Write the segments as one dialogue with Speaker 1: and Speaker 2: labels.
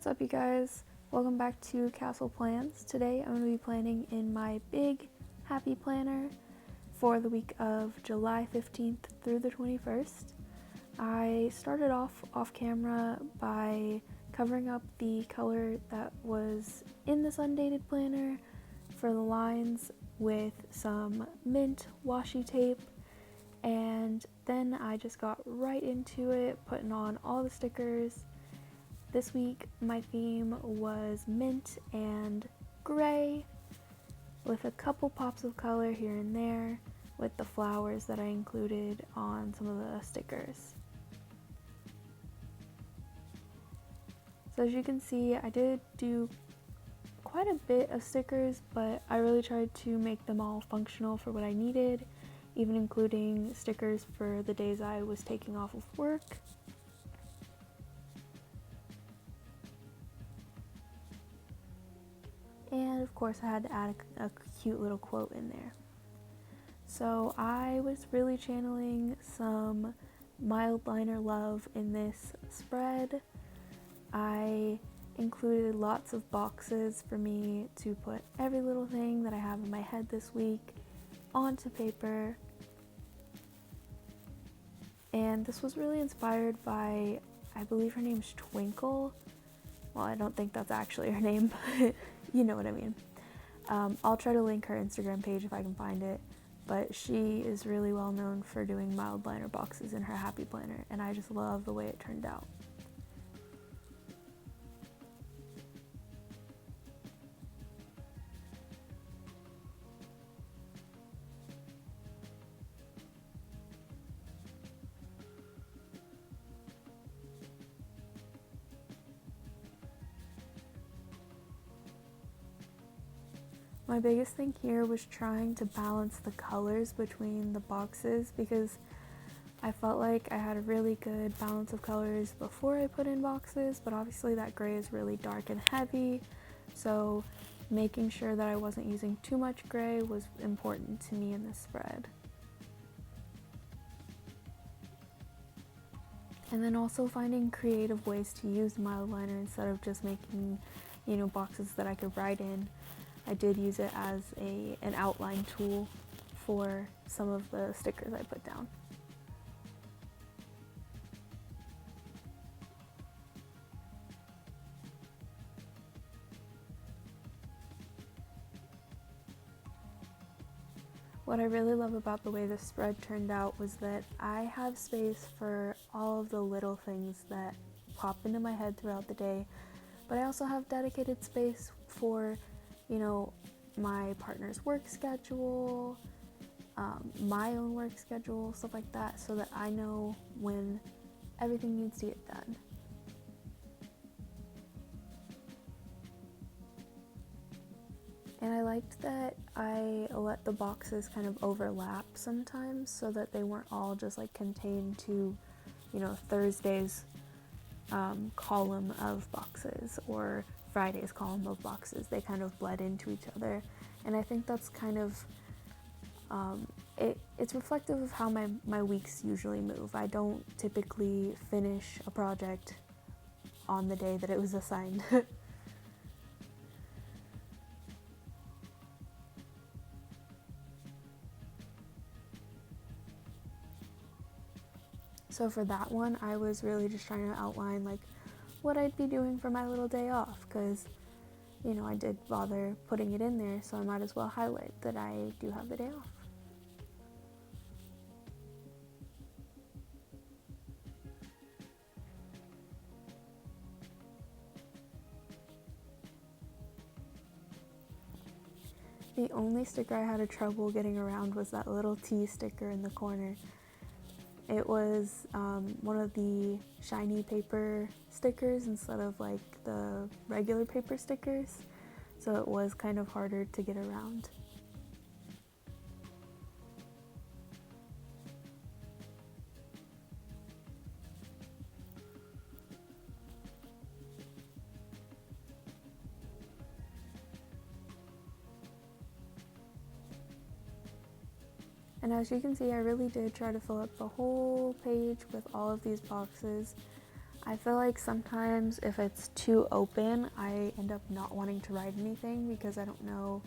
Speaker 1: What's up, you guys? Welcome back to Castle Plans. Today I'm going to be planning in my big happy planner for the week of July 15th through the 21st. I started off camera by covering up the color that was in the sundated planner for the lines with some mint washi tape, and then I just got right into it, putting on all the stickers. This week my theme was mint and gray with a couple pops of color here and there with the flowers that I included on some of the stickers. So as you can see, I did do quite a bit of stickers, but I really tried to make them all functional for what I needed, even including stickers for the days I was taking off of work. And of course I had to add a cute little quote in there. So I was really channeling some mild liner love in this spread. I included lots of boxes for me to put every little thing that I have in my head this week onto paper. And this was really inspired by, I believe her name's Twinkle. Well, I don't think that's actually her name, but you know what I mean. I'll try to link her Instagram page if I can find it, but she is really well known for doing mild liner boxes in her happy planner, and I just love the way it turned out. My biggest thing here was trying to balance the colors between the boxes, because I felt like I had a really good balance of colors before I put in boxes, but obviously that gray is really dark and heavy, so making sure that I wasn't using too much gray was important to me in this spread. And then also finding creative ways to use mild liner instead of just making, boxes that I could write in. I did use it as an outline tool for some of the stickers I put down. What I really love about the way this spread turned out was that I have space for all of the little things that pop into my head throughout the day, but I also have dedicated space for my partner's work schedule, my own work schedule, stuff like that, so that I know when everything needs to get done. And I liked that I let the boxes kind of overlap sometimes so that they weren't all just like contained to, Thursday's column of boxes or Friday's column of boxes. They kind of bled into each other, and I think that's kind of it's reflective of how my weeks usually move. I don't typically finish a project on the day that it was assigned. So for that one, I was really just trying to outline like what I'd be doing for my little day off, because I did bother putting it in there, so I might as well highlight that I do have the day off. The only sticker I had trouble getting around was that little T sticker in the corner. It was one of the shiny paper stickers instead of like the regular paper stickers, so it was kind of harder to get around. And as you can see, I really did try to fill up the whole page with all of these boxes. I feel like sometimes if it's too open, I end up not wanting to write anything because I don't know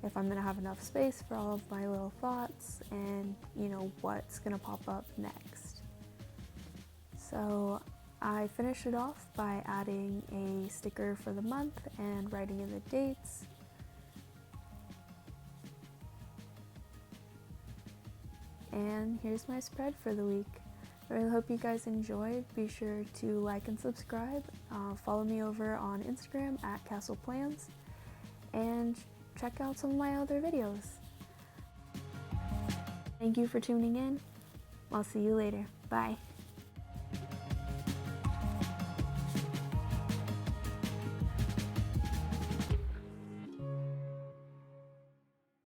Speaker 1: if I'm gonna have enough space for all of my little thoughts and, you know, what's gonna pop up next. So I finished it off by adding a sticker for the month and writing in the dates. And here's my spread for the week. I really hope you guys enjoyed. Be sure to like and subscribe. Follow me over on Instagram at Castle Plans, and check out some of my other videos. Thank you for tuning in. I'll see you later. Bye.